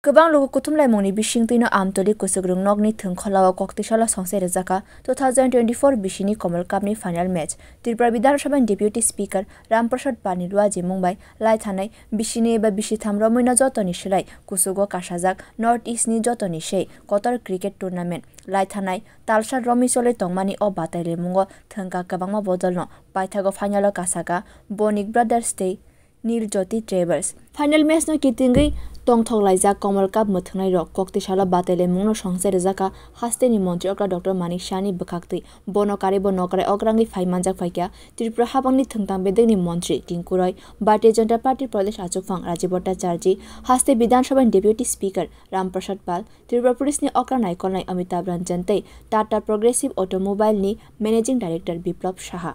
Kebang lugu kutum lai moni bishing tuino amtoli kusugrung nogni thungkholawa koktishala songse rezaka 2024 bishini Komal Cup ni final match Tripura Vidhan Sabha Deputy Speaker Ramprasad Panilwa je Mumbai lai thanai bishini ba bishitham romoina jotoni shilai kusugo kasajak North East ni jotoni shei Qatar cricket tournament lai thanai talsha romisole tongmani o bataile mungo thangka kabangma bodolno paithago final kasaka Bonik Brothers Day Nil Jyoti Travels final match no kitingai tongthok laijak Komal Cup muthnai rok koktishala batele mungno songse rezaka hasteni mantri okra Dr. Manik Shani bkhakti bonokare bonokare ograngi phaimanjak phaikya Tripura habangni thungtang bedegni mantri Kinkuroi Bharatiya Janata Party Pradesh Achukphang Rajiv Bhattacharya haste Vidhan Sabha Deputy Speaker Ramprasad Pal Tripura Police ni okra naikol nai Amitabh Ranjan tei Tata Progressive Automobile ni Managing Director Biplab Saha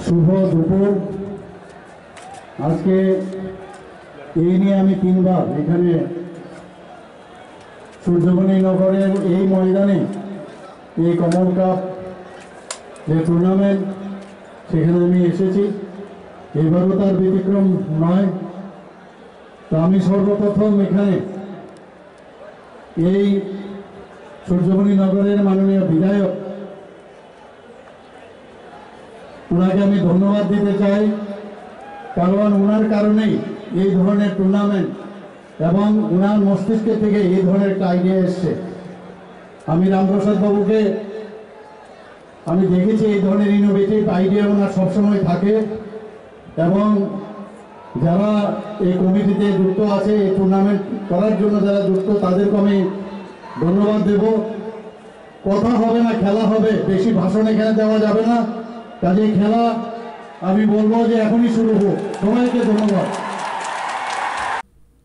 শুভ দুপুর আজকে এই নিয়ে আমি তিনবার এখানে সূর্যমণি নগরের এই ময়দানে এই কমল কাপ যে টুর্নামেন্ট সেখানে আমি এসেছি এবারও তার ব্যতিক্রম নয় তো আমি সর্বপ্রথম এখানে এই সূর্যমণি নগরের মাননীয় বিধায়ক উনাকে আমি ধন্যবাদ দিতে চাই কারণ উনার কারণেই এই ধরনের টুর্নামেন্ট এবং উনার মস্তিষ্ক থেকে এই ধরনের একটা আইডিয়া এসছে আমি রামপ্রসাদ বাবুকে আমি দেখেছি এই ধরনের ইনোভেটিভ আইডিয়া ওনার সবসময় থাকে এবং যারা এই কমিটিতে যুক্ত আছে এই টুর্নামেন্ট করার জন্য যারা যুক্ত তাদেরকে আমি ধন্যবাদ দেব কথা হবে না খেলা হবে বেশি ভাষণ এখানে দেওয়া যাবে না কাজে খেলা আমি বলবো যে এখনই শুরু হোক সবাইকে ধন্যবাদ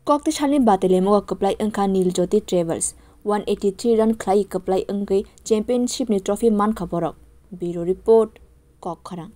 koktishalni batele moga kaplai angka Nil Jyoti Travels 183 run khlai kaplai angkai championship ni trophy man khaborok bureau report Kokharang